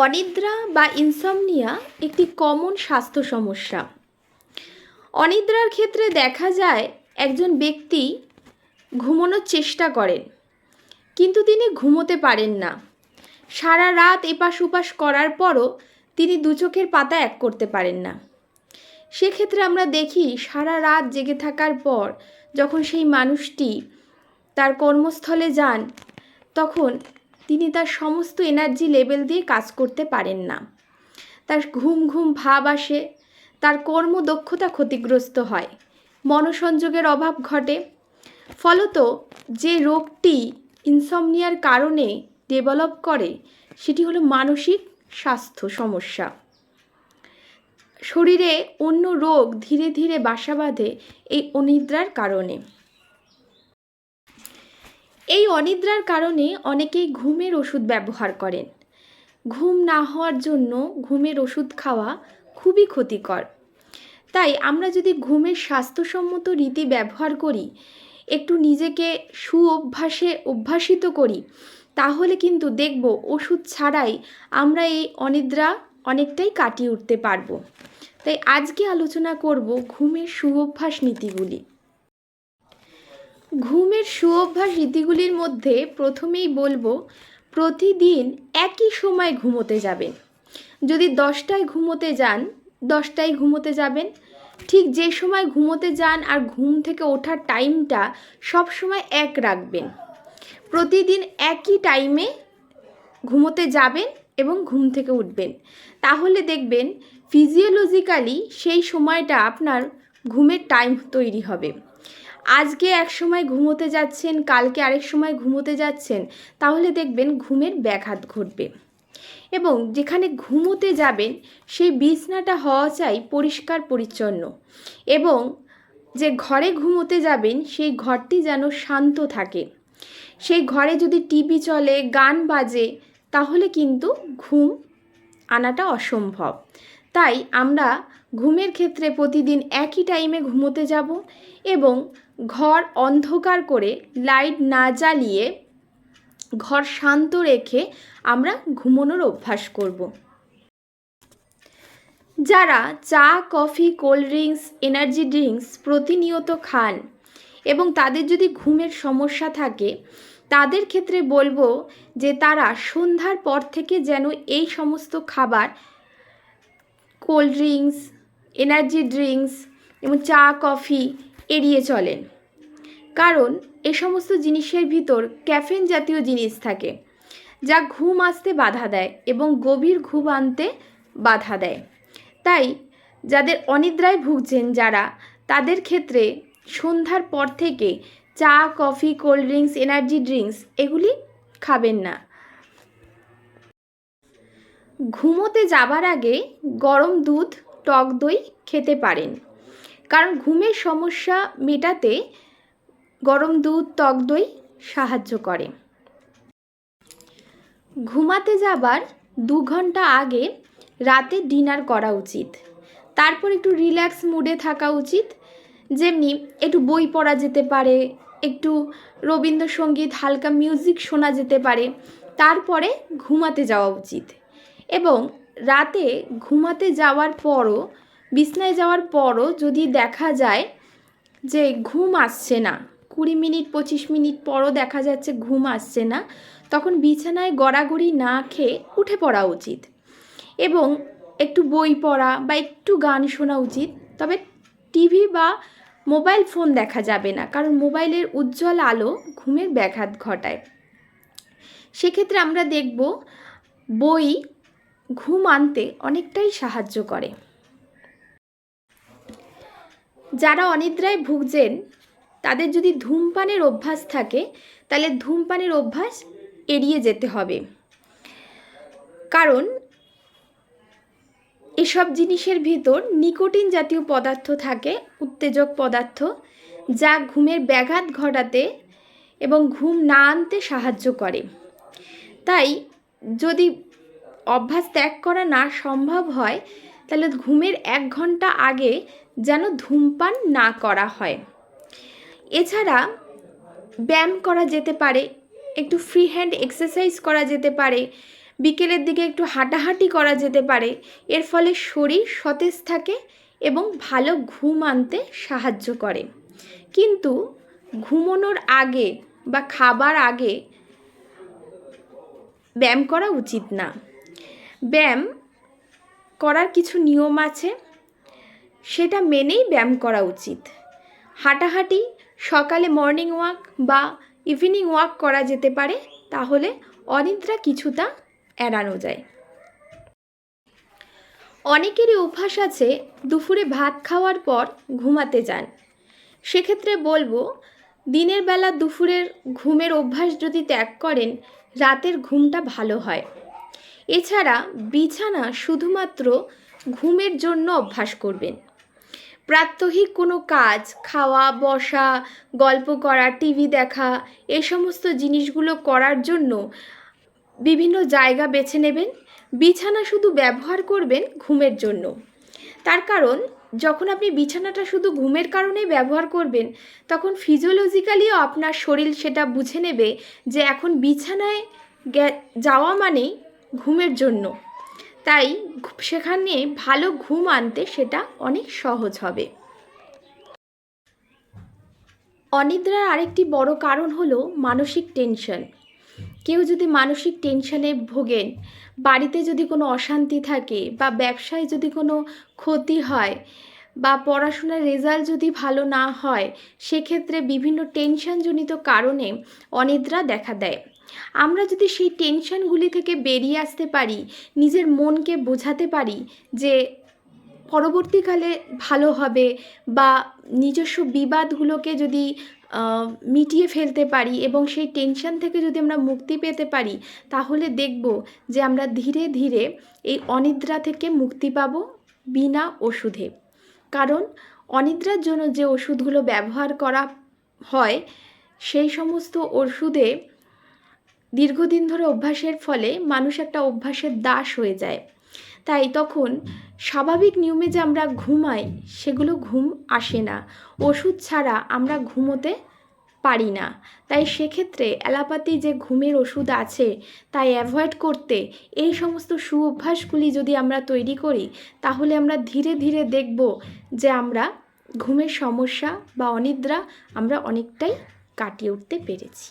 অনিদ্রা বা ইনসমনিয়া একটি কমন স্বাস্থ্য সমস্যা। অনিদ্রার ক্ষেত্রে দেখা যায় একজন ব্যক্তি ঘুমানোর চেষ্টা করেন, কিন্তু তিনি ঘুমোতে পারেন না। সারা রাত এপাশ ওপাশ করার পরও তিনি দু চোখের পাতা এক করতে পারেন না। সেক্ষেত্রে আমরা দেখি সারা রাত জেগে থাকার পর যখন সেই মানুষটি তার কর্মস্থলে যান, তখন তিনি তার সমস্ত এনার্জি লেভেল দিয়ে কাজ করতে পারেন না। তার ঘুম ঘুম ভাব আসে, তার কর্মদক্ষতা ক্ষতিগ্রস্ত হয়, মনোসংযোগের অভাব ঘটে। ফলত যে রোগটি ইনসমনিয়ার কারণে ডেভেলপ করে সেটি হলো মানসিক স্বাস্থ্য সমস্যা। শরীরে অন্য রোগ ধীরে ধীরে বাসা বাঁধে এই অনিদ্রার কারণে। এই অনিদ্রার কারণে অনেকেই ঘুমের ওষুধ ব্যবহার করেন। ঘুম না হওয়ার জন্য ঘুমের ওষুধ খাওয়া খুবই ক্ষতিকর। তাই আমরা যদি ঘুমের স্বাস্থ্যসম্মত রীতি ব্যবহার করি, একটু নিজেকে সুঅভ্যাসে অভ্যাসিত করি, তাহলে কিন্তু দেখব ওষুধ ছাড়াই আমরা এই অনিদ্রা অনেকটাই কাটিয়ে উঠতে পারবো। তাই আজকে আলোচনা করব ঘুমের সুঅভ্যাস নীতিগুলি। ঘুমের সুঅভ্যাস রীতিগুলির মধ্যে প্রথমেই বলবো, প্রতিদিন একই সময় ঘুমোতে যাবেন। যদি 10টায় ঘুমোতে যান, 10টায় ঘুমোতে যাবেন। ঠিক যে সময় ঘুমোতে যান আর ঘুম থেকে ওঠার টাইমটা সব সময় এক রাখবেন। প্রতিদিন একই টাইমে ঘুমোতে যাবেন এবং ঘুম থেকে উঠবেন। তাহলে দেখবেন ফিজিওলজিক্যালি সেই সময়টা আপনার ঘুমের টাইম তৈরি হবে। আজকে এক সময় ঘুমোতে যাচ্ছেন, কালকে আরেক সময় ঘুমোতে যাচ্ছেন, তাহলে দেখবেন ঘুমের ব্যাঘাত ঘটবে। এবং যেখানে ঘুমোতে যাবেন সেই বিছানাটা হওয়া চাই পরিষ্কার পরিচ্ছন্ন, এবং যে ঘরে ঘুমোতে যাবেন সেই ঘরটি যেন শান্ত থাকে। সেই ঘরে যদি টিভি চলে, গান বাজে, তাহলে কিন্তু ঘুম আনাটা অসম্ভব। তাই আমরা ঘুমের ক্ষেত্রে প্রতিদিন একই টাইমে ঘুমোতে যাব এবং ঘর অন্ধকার করে লাইট না জ্বালিয়ে ঘর শান্ত রেখে আমরা ঘুমানোর অভ্যাস করব। যারা চা, coffee, cold drinks, energy drinks প্রতিনিয়ত খান এবং তাদের যদি ঘুমের সমস্যা থাকে, তাদের ক্ষেত্রে বলবো যে তারা সন্ধ্যার পর থেকে যেন এই সমস্ত খাবার, কোল্ড ড্রিঙ্কস, এনার্জি ড্রিঙ্কস এবং চা, কফি এড়িয়ে চলেন। কারণ এ সমস্ত জিনিসের ভিতর ক্যাফেন জাতীয় জিনিস থাকে, যা ঘুম আসতে বাধা দেয় এবং গভীর ঘুম আনতে বাধা দেয়। তাই যাদের অনিদ্রায় ভুগছেন যারা, তাদের ক্ষেত্রে সন্ধ্যার পর থেকে চা, coffee, cold drinks, energy drinks এগুলি খাবেন না। ঘুমোতে যাবার আগে গরম দুধ, টক দই খেতে পারেন, কারণ ঘুমের সমস্যা মেটাতে গরম দুধ, টক দই সাহায্য করে। ঘুমাতে যাবার 2 ঘন্টা আগে রাতে ডিনার করা উচিত। তারপর একটু রিল্যাক্স মুডে থাকা উচিত, যেমনি একটু বই পড়া যেতে পারে, একটু রবীন্দ্রসঙ্গীত, হালকা মিউজিক শোনা যেতে পারে, তারপরে ঘুমাতে যাওয়া উচিত। এবং রাতে ঘুমাতে যাওয়ার পরও, বিছানায় যাওয়ার পরও যদি দেখা যায় যে ঘুম আসছে না, 20 মিনিট 25 মিনিট পরও দেখা যাচ্ছে ঘুম আসছে না, তখন বিছানায় গড়াগড়ি না খেয়ে উঠে পড়া উচিত এবং একটু বই পড়া বা একটু গান শোনা উচিত। তবে টিভি বা মোবাইল ফোন দেখা যাবে না, কারণ মোবাইলের উজ্জ্বল আলো ঘুমের ব্যাঘাত ঘটায়। সেক্ষেত্রে আমরা দেখব বই ঘুম আনতে অনেকটাই সাহায্য করে। যারা অনিদ্রায় ভুগছেন তাদের যদি ধূমপানের অভ্যাস থাকে, তাহলে ধূমপানের অভ্যাস এড়িয়ে যেতে হবে, কারণ এসব জিনিসের ভিতর নিকোটিন জাতীয় পদার্থ থাকে, উত্তেজক পদার্থ, যা ঘুমের ব্যাঘাত ঘটাতে এবং ঘুম না আনতে সাহায্য করে। তাই যদি অভ্যাস ত্যাগ করা না সম্ভব হয়, তাহলে ঘুমের 1 ঘন্টা আগে যেন ধূমপান না করা হয়। এছাড়া ব্যায়াম করা যেতে পারে, একটু ফ্রি হ্যান্ড এক্সারসাইজ করা যেতে পারে, বিকেলের দিকে একটু হাঁটাহাঁটি করা যেতে পারে। এর ফলে শরীর সতেজ থাকে এবং ভালো ঘুম আনতে সাহায্য করে। কিন্তু ঘুমানোর আগে বা খাবার আগে ব্যায়াম করা উচিত না। ব্যায়াম করার কিছু নিয়ম আছে, সেটা মেনেই ব্যায়াম করা উচিত। হাঁটাহাঁটি, সকালে মর্নিং ওয়াক বা ইভিনিং ওয়াক করা যেতে পারে, তাহলে অনিদ্রা কিছুটা এড়ানো যায়। অনেকেরই অভ্যাস আছে দুপুরে ভাত খাওয়ার পর ঘুমাতে যান। সেক্ষেত্রে বলবো, দিনের বেলা দুপুরের ঘুমের অভ্যাস যদি ত্যাগ করেন, রাতের ঘুমটা ভালো হয়। এছাড়া বিছানা শুধুমাত্র ঘুমের জন্য অভ্যাস করবেন। প্রাত্যহিক কোনো কাজ, খাওয়া, বসা, গল্প করা, টিভি দেখা, এই সমস্ত জিনিসগুলো করার জন্য বিভিন্ন জায়গা বেছে নেবেন। বিছানা শুধু ব্যবহার করবেন ঘুমের জন্য। তার কারণ, যখন আপনি বিছানাটা শুধু ঘুমের কারণেই ব্যবহার করবেন, তখন ফিজিওলজিক্যালিও আপনার শরীর সেটা বুঝে নেবে যে এখন বিছানায় যাওয়া মানেই ঘুমের জন্য। তাই সেখানে ভালো ঘুম আনতে সেটা অনেক সহজ হবে। অনিদ্রার আরেকটি বড় কারণ হলো মানসিক টেনশন। কেউ যদি মানসিক টেনশনে ভোগেন, বাড়িতে যদি কোনো অশান্তি থাকে, বা ব্যবসায় যদি কোনো ক্ষতি হয়, বা পড়াশোনার রেজাল্ট যদি ভালো না হয়, সেক্ষেত্রে বিভিন্ন টেনশনজনিত কারণে অনিদ্রা দেখা দেয়। আমরা যদি সেই টেনশনগুলি থেকে বেরিয়ে আসতে পারি, নিজের মনকে বোঝাতে পারি যে পরবর্তীকালে ভালো হবে, বা নিজস্ব বিবাদগুলোকে যদি মিটিয়ে ফেলতে পারি এবং সেই টেনশন থেকে যদি আমরা মুক্তি পেতে পারি, তাহলে দেখব যে আমরা ধীরে ধীরে এই অনিদ্রা থেকে মুক্তি পাব বিনা ওষুধে। কারণ অনিদ্রার জন্য যে ওষুধগুলো ব্যবহার করা হয়, সেই সমস্ত ওষুধে দীর্ঘদিন ধরে অভ্যাসের ফলে মানুষ একটা অভ্যাসের দাস হয়ে যায়। তাই তখন স্বাভাবিক নিয়মে যে আমরা ঘুমাই, সেগুলো ঘুম আসে না। ওষুধ ছাড়া আমরা ঘুমোতে পারি না। তাই সেক্ষেত্রে অ্যালোপ্যাথি যে ঘুমের ওষুধ আছে, তাই অ্যাভয়েড করতে এই সমস্ত সুঅভ্যাসগুলি যদি আমরা তৈরি করি, তাহলে আমরা ধীরে ধীরে দেখব যে আমরা ঘুমের সমস্যা বা অনিদ্রা আমরা অনেকটাই কাটিয়ে উঠতে পেরেছি।